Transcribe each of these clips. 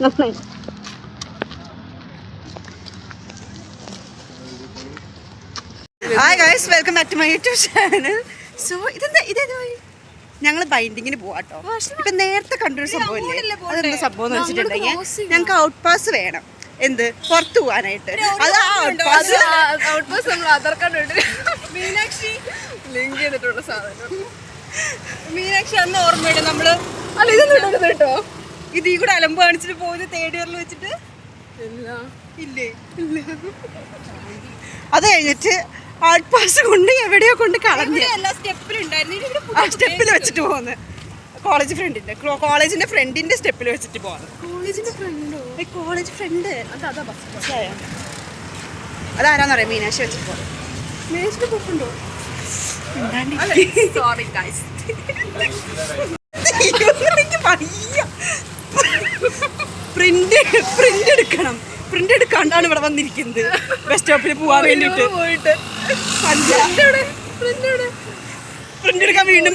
Hi guys, welcome back to my YouTube channel. So ഇതേത് വഴി ഞങ്ങൾ ബൈൻഡിങ്ങിന് പോവാട്ടോ. ഇപ്പൊ നേരത്തെ കണ്ടൊരു സംഭവമില്ലേ, അതെന്താ സംഭവം എന്ന് വെച്ചിട്ടുണ്ടെങ്കിൽ ഞങ്ങൾക്ക് ഔട്ട് പാസ് വേണം. എന്ത് പുറത്തു പോകാനായിട്ട്. അത് ഔട്ട് പാസ് നമ്മൾ ആധാർ കാർഡ് മീനാക്ഷി ലിങ്ക് ചെയ്തിട്ടുള്ള സാധനം. മീനാക്ഷി അന്ന് ഓർമ്മയുണ്ട് നമ്മള് അല്ല ഇതൊന്നും കേട്ടോ. ഇത് ഈ കൂടെ അലമ്പ് കാണിച്ചിട്ട് പോകുന്നത് തേർഡ് ഇയറിൽ വെച്ചിട്ട് ഇല്ലേ. അത് കഴിഞ്ഞിട്ട് ഔട്ട് പാസ് കൊണ്ട് എവിടെയോ കൊണ്ട് കളഞ്ഞ് സ്റ്റെപ്പിൽ വെച്ചിട്ട് പോകുന്നത്. കോളേജിന്റെ ഫ്രണ്ടിന്റെ സ്റ്റെപ്പിൽ വെച്ചിട്ട് പോകുന്നത്. കോളേജ് ഫ്രണ്ട് അതാരാന്ന് പറയാം. മീനാക്ഷി വെച്ചിട്ട് പോകുന്നത്. മീനാക്ഷിന്റെ കുപ്പുണ്ടോ? Sorry guys. പ്രിന്റ് എടുക്കണം. പ്രിന്റ് എടുക്കാണ്ടാണ് ഇവിടെ വന്നിരിക്കുന്നത് ബസ് സ്റ്റോപ്പിൽ പോവാൻ വേണ്ടിട്ട്. പ്രിന്റ് എടുക്കാൻ വീണ്ടും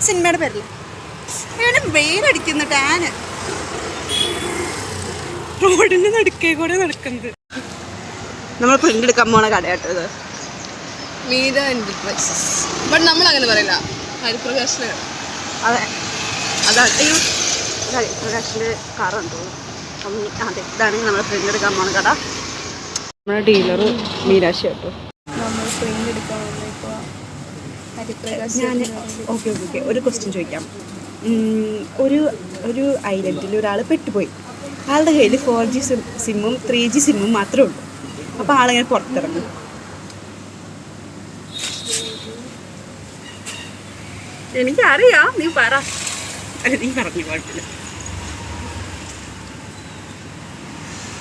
സിനിമയുടെ പേരിൽ വെയിലടിക്കുന്ന ടാന് റോഡിന്റെ നടുക്കേ കൂടെ നടക്കുന്നത്. നമ്മൾ പ്രിന്റ് എടുക്കാൻ പോണ കടയാട്ടത് നമ്മൾ അങ്ങനെ പറയില്ല. ഹരിപ്രകാശിന് അതെ, അതാണ് ഹരിപ്രകാശിന്റെ കാറുണ്ട്. അതെ, ഇതാണെങ്കിൽ നമ്മൾ പ്രിന്റ് എടുക്കാൻ പോണ കട. നമ്മുടെ ഡീലർ മീനാക്ഷി കേട്ടോ. ഞാൻ ഓക്കെ ഒരു ക്വസ്റ്റ്യൻ ചോദിക്കാം. ഒരു ഐലൻഡിൽ ഒരാൾ പെട്ടുപോയി. ആളുടെ കയ്യിൽ 4G സിമ്മും 3G സിമ്മും മാത്രമേ ഉള്ളൂ. അപ്പോൾ ആളിങ്ങനെ പുറത്തിറങ്ങും. എനിക്കറിയാം, നീ പറ. നീ പറഞ്ഞു കുഴപ്പമില്ല.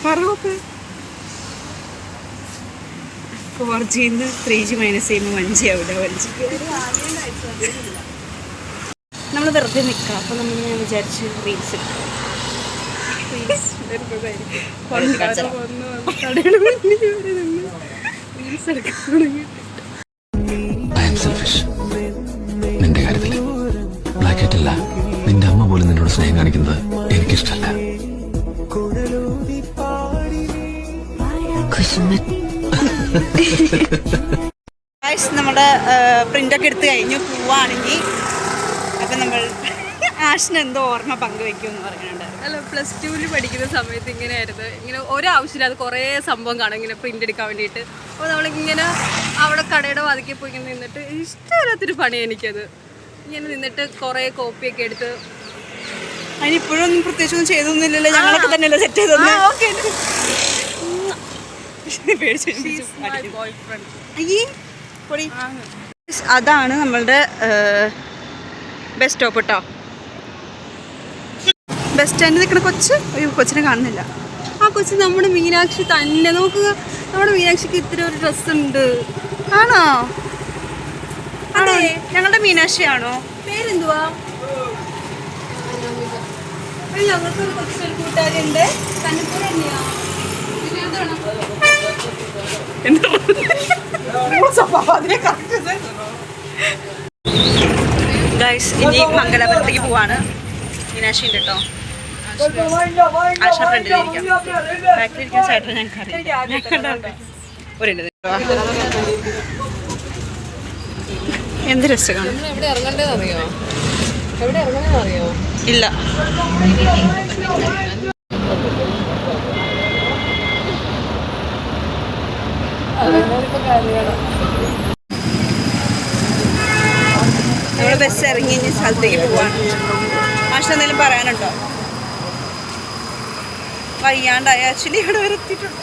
പറോക്കെ 4Gന്ന് 3G മൈനസ് ചെയ്യുമ്പോൾ 1G ആവില്ല. 1G നമ്മൾ വെറുതെ നിൽക്കാം. അപ്പോൾ നമ്മൾ ഞാൻ വിചാരിച്ച് റീൽസ് നിന്റെ കാര്യത്തിൽ ബ്ലാക്കറ്റല്ല, നിന്റെ അമ്മ പോലും നിന്നോട് സ്നേഹം കാണിക്കുന്നത് എനിക്കിഷ്ടല്ല. നമ്മുടെ പ്രിന്റൊക്കെ എടുത്ത് കഴിഞ്ഞു പോവാണെങ്കിൽ അപ്പം നമ്മൾ ആഷിന് എന്തോ ഓർമ്മ പങ്കുവെക്കുമെന്ന് പറയുന്നുണ്ട്. അല്ല, +2 പഠിക്കുന്ന സമയത്ത് ഇങ്ങനെയായിരുന്നു. ഇങ്ങനെ ഒരാവശ്യമില്ല, അത് കുറേ സംഭവം കാണും ഇങ്ങനെ പ്രിന്റ് എടുക്കാൻ വേണ്ടിയിട്ട്. അപ്പോൾ നമ്മളിങ്ങനെ അവിടെ കടയുടെ വാതിക്കെ പോയി ഇങ്ങനെ നിന്നിട്ട് ഇഷ്ടമില്ലാത്തൊരു പണി എനിക്കത്. ഇങ്ങനെ നിന്നിട്ട് കുറേ കോപ്പിയൊക്കെ എടുത്ത്. അതിനിപ്പോഴൊന്നും പ്രത്യേകിച്ചൊന്നും ചെയ്തൊന്നുമില്ലല്ലോ, ഞങ്ങളൊക്കെ തന്നെയല്ലേ സെറ്റ് ചെയ്തത്. അതാണ് നമ്മളുടെ ബസ് സ്റ്റോപ്പ് കേട്ടോ. ബസ് സ്റ്റാൻഡിൽ നിൽക്കുന്ന കൊച്ചിനെ കാണുന്നില്ല. ആ കൊച്ച് നമ്മുടെ മീനാക്ഷി തന്നെ. നോക്കുക, നമ്മുടെ മീനാക്ഷിക്ക് ഇത്ര ഒരു ഡ്രസ് ഉണ്ട്. ആണോ? അതെ, ഞങ്ങളുടെ മീനാക്ഷിയാണോ? പേരെന്തുവാ? ഞങ്ങൾക്കൊരു കൊച്ചൊരു കൂട്ടുകാരുണ്ട്. കണ്ണൂർ തന്നെയാ. ഗൈസ്, ഇനി മംഗലാപുരത്തേക്ക് പോവാണ്. മീനാക്ഷിൻ്റെ കേട്ടോ. ആശ ഫ്രണ്ടിലിരിക്കാം. ബാക്കിലിരിക്കുന്ന സൈഡിൽ ഞങ്ങൾക്ക് അറിയാം. എന്ത് രസമാണ്. എവിടെ ഇറങ്ങണ്ടേന്നറിയോ? എവിടെ ഇറങ്ങണേന്നറിയോ? ഇല്ല. നമ്മൾ ബസ് ഇറങ്ങി ഇനി സ്ഥലത്തേക്ക് പോവാണ്. മാഷിന് എന്തെങ്കിലും പറയാനുണ്ടോ? വയ്യാണ്ടായി ആക്ച്വലി ഇവിടെ വരെ എത്തിയിട്ടുണ്ട്.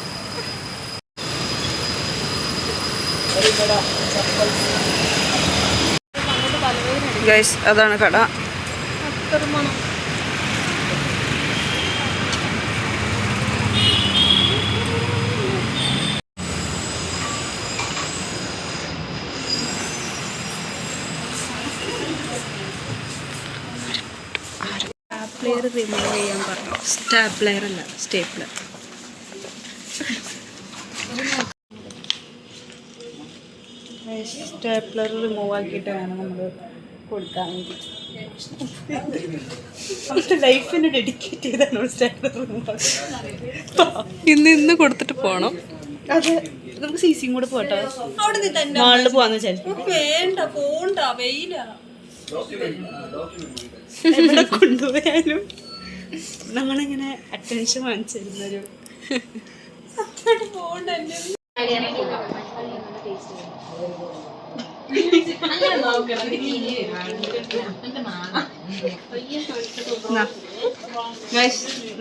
ഗൈസ്, അതാണ് കട. സ്റ്റാപ്ലെയർ റിമൂവ് ചെയ്യാൻ പറഞ്ഞു. സ്റ്റാപ്ലെയർ അല്ല, സ്റ്റേപ്ലർ. സ്റ്റേപ്ലർ റിമൂവ് ആക്കിയിട്ട് വേണം നമ്മൾ കൊടുക്കാൻ വേണ്ടി. നമ്മുടെ ലൈഫിന് ഡെഡിക്കേറ്റ് ചെയ്താണ് സ്റ്റേപ്ലർ റിമൂവ്. ഇന്ന് കൊടുത്തിട്ട് പോകണം. അത് നമുക്ക് CC കൂടെ പോട്ടോ, മാളിൽ പോവാന്ന് വിചാരിക്കും. വേണ്ട പോണ്ട, വെയില എവിടെ കൊണ്ടുപോയാലും നമ്മളിങ്ങനെ അറ്റൻഷൻ വാങ്ങിച്ചു തരുന്നൊരു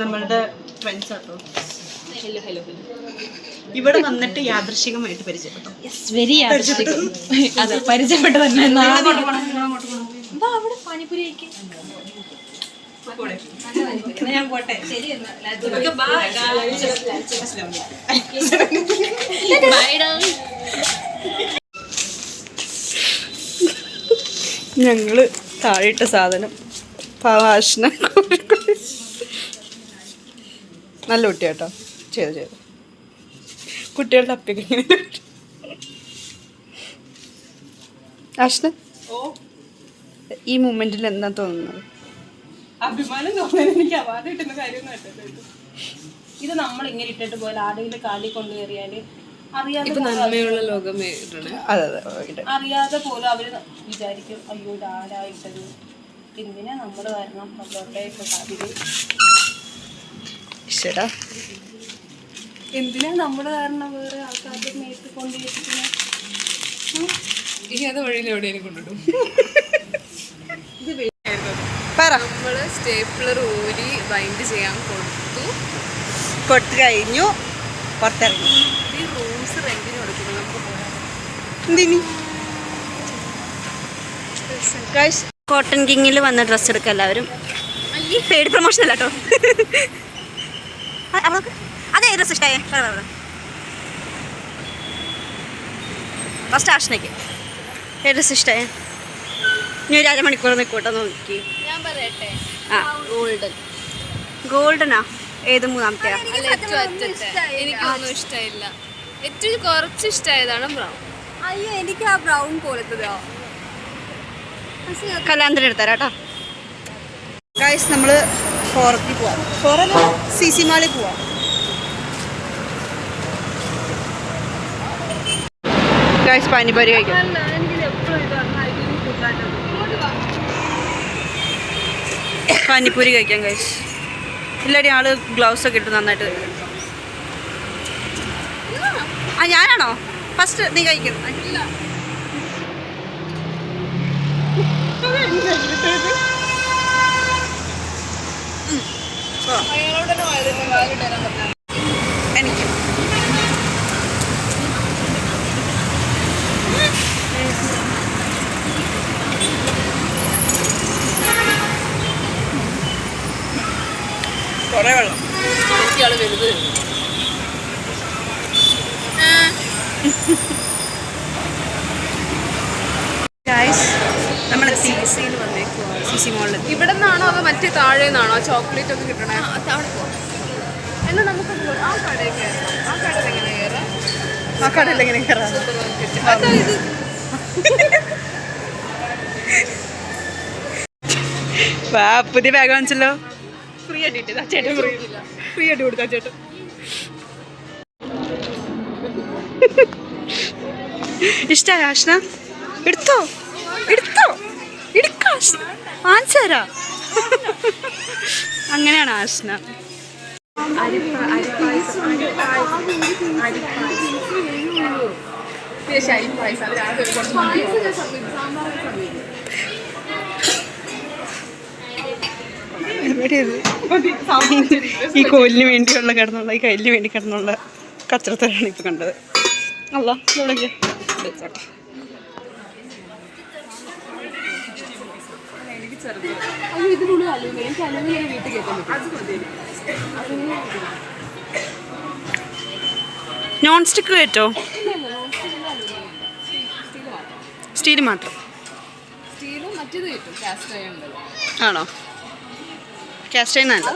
നമ്മളുടെ ഫ്രണ്ട്സ് ആട്ടോ. ഇവിടെ വന്നിട്ട് യാദൃശികമായിട്ട് പരിചയപ്പെട്ടു. വെരി അതെ, പരിചയപ്പെട്ടു തന്നെ. അവിടെ പാനിപുരി ഞാൻ പോട്ടെ. ശരി, ഞങ്ങള് താഴെയിട്ട സാധനം പാവാശന നല്ല കുട്ടിയാട്ടോ. ചെയ്തു കുട്ടികളുടെ അപ്പിക്ക് ആഷ്ന ഈ മൂമെന്റിൽ എന്താ തോന്നുന്നത്? അഭിമാനം തോന്നുന്നത് എനിക്ക് അവാർഡ് കിട്ടുന്ന കാര്യമൊന്നും. ഇത് നമ്മൾ ഇങ്ങനെ ഇട്ടിട്ട് പോയാൽ ആടെങ്കിലും കാലിൽ കൊണ്ടുകയറിയാല് അറിയാതെ നന്മയുള്ള ലോകമേ അറിയാതെ പോലും അവര് വിചാരിക്കും, അയ്യോ ഇത് ആരായിട്ടത്, എന്തിനാ നമ്മൾ കാരണം അവരുടെയൊക്കെ കാതില്, എന്തിനാ നമ്മുടെ കാരണം വേറെ ആൾക്കാരുടെ മേത്ത് കൊണ്ടുവച്ചിട്ട് ഇനി അത് വഴിയിൽ എവിടെയും കൊണ്ടിടും. ഇത് നമ്മള് സ്റ്റേപ്ലർ ഊരി ബൈൻഡ് ചെയ്യാൻ കൊടുത്തു കഴിഞ്ഞു, പുറത്തിറങ്ങി. ഈ റൂംസ് റെന്റിന് കൊടുക്കുന്നത് നമുക്ക് പോകാം. കോട്ടൺ കിങ്ങിൽ വന്ന ഡ്രസ്സ് എടുക്കുക എല്ലാവരും. പെയ്ഡ് പ്രൊമോഷൻ അല്ല കേട്ടോ. അതെ, ഡ്രസ്സ് ഇഷ്ടമായേ ഫസ്റ്റ് ആഷ്നയ്ക്ക് ഏത് ഡ്രസ്സ് ഇഷ്ടമായേ? ഇനി ഒരു അരമണിക്കൂർ നിൽക്കൂട്ടോ നോക്കി. ഞാൻ പറയട്ടെ, ആ ഗോൾഡനാ? ഏത് മൂന്നാമത്തെയാ? എനിക്കൊന്നും ഇഷ്ടമായില്ല. ഏറ്റവും കുറച്ച് ഇഷ്ടമായതാണ് ബ്രൗൺ. അയ്യോ, എനിക്ക് ആ ബ്രൗൺ പോലത്തതോ കല്യാണത്തിന് എടുത്തരാട്ടോ. ഗൈസ് നമ്മള് ഫോറത്തിൽ പോവാം. ഫോറല്ല, CC മാളിൽ പോവാം. ഗൈസ് പാനിപൂരി കഴിക്കാം. പാനിപൂരി കഴിക്കാം ഗൈസ്. ഇല്ലാടി ആള് ഗ്ലൗസ് ഒക്കെ ഇട്ട് നന്നായിട്ട് കഴിക്കും. ആ ഞാനാണോ ഫസ്റ്റ്? നീ കഴിക്കും. എനിക്ക് കുറേ വെള്ളം. എനിക്കാള് വലുത്. നമ്മൾ CCയിൽ വന്നേക്കുവാ. CC മോളിൽ ഇവിടെ നിന്നാണോ അതോ മറ്റേ താഴെ നിന്നാണോ ചോക്ലേറ്റ് ഒക്കെ കിട്ടണേ? അവിടെ പോവാം. എന്നാൽ നമുക്ക് ആ കടയിൽ കയറാം. ആ കടയിൽ എങ്ങനെ കയറാം? ആ കടയിൽ എങ്ങനെ കയറാം? അതാ ഇത്. പുതിയ ബാഗ് വാങ്ങിച്ചല്ലോ. ഫ്രീ ആയിട്ട് ചേട്ടൻ ഫ്രീ ആയിട്ട് കൊടുത്താ ചേട്ടൻ. ഇഷ്ടായ ആഷ്ന? എടുത്തോ എടുക്കാം, വാങ്ങിച്ചേരാ. അങ്ങനെയാണ് ആഷ്ന. ഈ കോലിന് വേണ്ടിയുള്ള കിടന്നുള്ള, ഈ കയ്യിന് വേണ്ടി കിടന്നുള്ള കച്ചറത്തരാണ് ഇപ്പൊ കണ്ടത്. അല്ല ഇവിടെ നോൺ സ്റ്റിക്ക് കയറ്റോ? സ്റ്റീൽ മാത്രം ആണോ? കാസ്റ്റ് അയൺ അല്ല.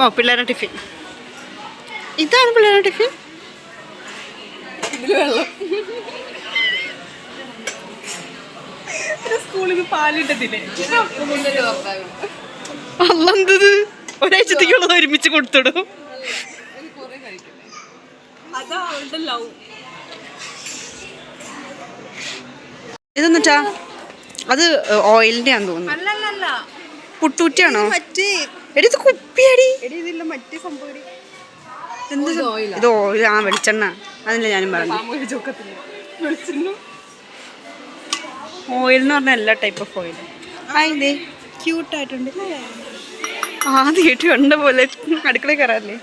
ഓ, പിള്ളേരുടെ ടിഫിൻ. ഇതാണ് പിള്ളേരുടെ ടിഫിൻ. ഇതില് വെള്ളം. സ്കൂളിൽ നിന്ന് പാലിട്ടതില്ലേ അല്ലെന്തത് ഒരാഴ്ചത്തേക്കുള്ളത് ഒരുമിച്ച് കൊടുത്തിടും. അതാ അവളുടെ ലവ്. ഇതെന്നിട്ടാ അത് ഓയിലിന്റെ ആണെന്ന് തോന്നുന്നു. അല്ലല്ല പുട്ടൂറ്റിയാണോ? മറ്റേ എടി ഇത് കുപ്പിയടി. ഇതില്ല മറ്റേ സംഭവം. എന്ത് ഇത് ഓയിൽ? ആ വെളിച്ചെണ്ണ. അതല്ല ഞാനും പറഞ്ഞു. ഓയിൽ എന്ന് പറഞ്ഞാൽ എല്ലാ ടൈപ്പ് ഓഫ് ഓയിൽ. ആ ഇതേ ക്യൂട്ടായിട്ടുണ്ട്. ആദ്യമായിട്ട് കണ്ട പോലെ അടുക്കള കയറാറില്ലേ?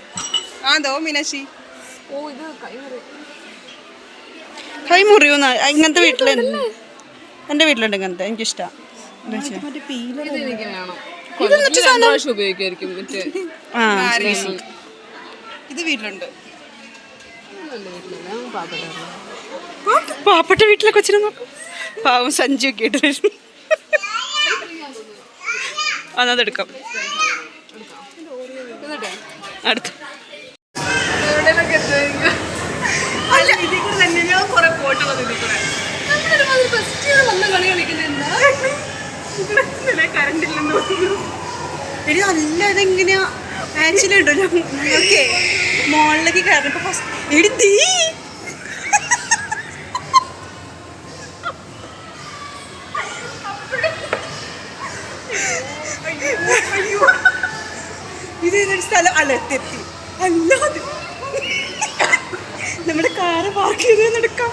അതോ മീനാക്ഷി. ഓ ഇത് കൈ മുറിയൂന്ന ഇങ്ങനത്തെ വീട്ടിലുണ്ട്. എൻ്റെ വീട്ടിലുണ്ട് ഇങ്ങനത്തെ. എനിക്കിഷ്ടമാണ്. ഉപയോഗിക്കായിരിക്കും. ഇത് വീട്ടിലുണ്ട്. പാവപ്പെട്ട വീട്ടിലെ കൊച്ചിനെ നോക്കും. പാവം സഞ്ചി ഒക്കെ ഇട്ട് വരും. അതെടുക്കാം. അടുത്ത എടി നല്ല ഇതെങ്ങനെയാ ആക്ച്വലി ഉണ്ടോ ഞങ്ങൾക്ക് മോളിലേക്ക് കയറിയപ്പോ ഫസ്റ്റ് എടി തീ ഇതൊരു സ്ഥലം അലത്തെത്തി. അല്ലാതെ നമ്മുടെ കാറ് പാർക്ക് ചെയ്ത് നടക്കാൻ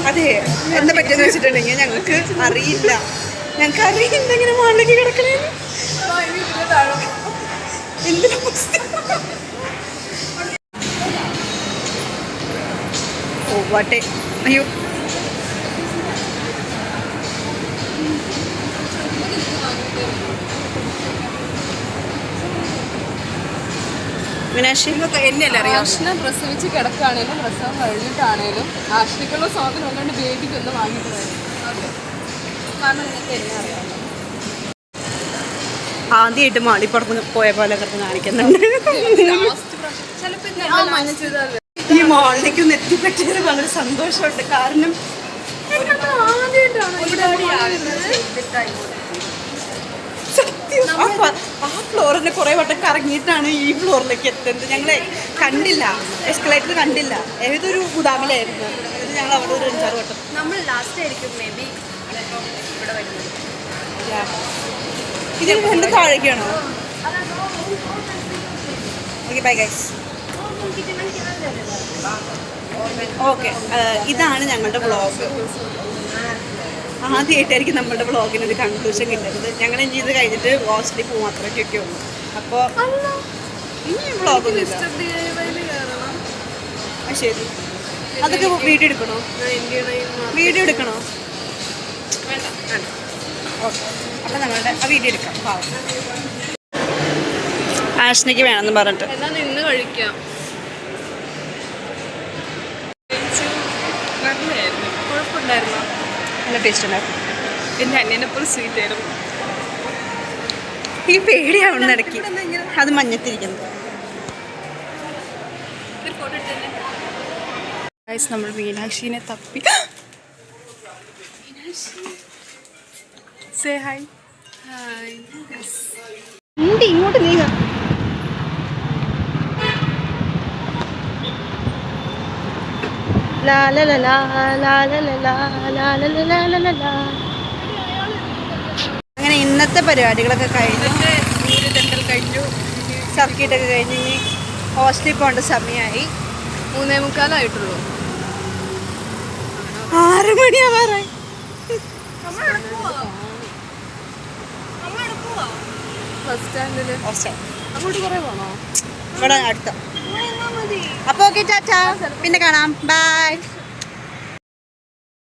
അതെ എന്താ പറ്റിയെന്ന് വെച്ചിട്ടുണ്ടെങ്കിൽ ഞങ്ങൾക്ക് അറിയില്ല. ഇങ്ങനെ മുകളിലേക്ക് കിടക്കണേ. എന്തിനാ പോവാട്ടെ. അയ്യോ മീനാക്ഷി എന്നെയല്ലേ അറിയാം. ആഷ്ന പ്രസവിച്ച് കിടക്കുകയാണേലും പ്രസവം കഴിഞ്ഞിട്ടാണേലും ആഷ്നക്കുള്ള സ്വാതന്ത്ര്യം അതുകൊണ്ട് ബേബിക്ക് ഒന്ന് വാങ്ങിയിട്ട് വരും. കാരണം നിങ്ങൾക്ക് എന്നെ അറിയാം. ആദ്യമായിട്ട് മാളിപ്പുറത്ത് പോയ പോലെ കിടന്ന് കാണിക്കുന്നുണ്ട്. ഈ മാളിലേക്ക് ഒന്ന് എത്തിപ്പറ്റിയത് വളരെ സന്തോഷമുണ്ട്. കാരണം ആ ഫ്ലോറിന് കുറെ വട്ടം കറങ്ങിയിട്ടാണ് ഈ ഫ്ലോറിലേക്ക് എത്തുന്നത്. ഞങ്ങളെ കണ്ടില്ല, എസ്കലേറ്റർ കണ്ടില്ല. ഏതൊരു ഗുദാമിലായിരുന്നു. ഞങ്ങൾ അവിടെ ഒരു 5-6 വട്ടം. നമ്മൾ ലാസ്റ്റ് ആയിരിക്കും മേ ബി ഇവിടെ വരുന്നത്. ഇത് എൻ്റെ താഴേക്കാണോ? Okay bye guys. ഓക്കെ ഇതാണ് ഞങ്ങളുടെ വ്ളോഗ്. ആദ്യമായിട്ടായിരിക്കും നമ്മുടെ വ്ളോഗിനൊരു കൺക്ലൂഷൻ കിട്ടുന്നത്. ഞങ്ങൾ ഇനി ഇത് കഴിഞ്ഞിട്ട് ഹോസ്റ്റലിൽ പോകും. അത്രയ്ക്കൊക്കെ ഉള്ളൂ. അപ്പോൾ ഇനി വ്ളോഗൊന്നും ഇല്ല. ശരി, അതൊക്കെ വീഡിയോ എടുക്കണോ? വീഡിയോ എടുക്കണോ? ഓക്കെ, അപ്പം നമ്മളുടെ ആ വീഡിയോ എടുക്കാം. ആഷ്നയ്ക്ക് വേണമെന്ന് പറഞ്ഞിട്ട് എന്നാൽ ഇന്ന് കഴിക്കാം. കുഴപ്പമുണ്ടായിരുന്നോ? നല്ല ടേസ്റ്റ് ഉണ്ടായിരുന്നു. എൻ്റെ അന്യനെപ്പോഴും സ്വീറ്റ് ആയിരുന്നു. ഈ പേടിയാവുന്ന ഇടയ്ക്ക് അത് മഞ്ഞത്തിരിക്കുന്നു. നമ്മൾ മീനാക്ഷിനെ തപ്പി. Say hi. ഹായ്. ഇങ്ങോട്ട് നീങ്ങ. അങ്ങനെ ഇന്നത്തെ പരിപാടികളൊക്കെ കഴിഞ്ഞു. സർക്കിട്ടൊക്കെ കഴിഞ്ഞ് ഇനി ഹോസ്റ്റലിൽ പോകേണ്ട സമയമായി. 3:45 6 മണിയാവാറായി. ബസ് സ്റ്റാൻഡില് അങ്ങോട്ട് കുറേ പോണോ? ഇവിടെ അടുത്ത. അപ്പോൾ ഓക്കെ, ടാറ്റാ, പിന്നെ കാണാം, ബൈ.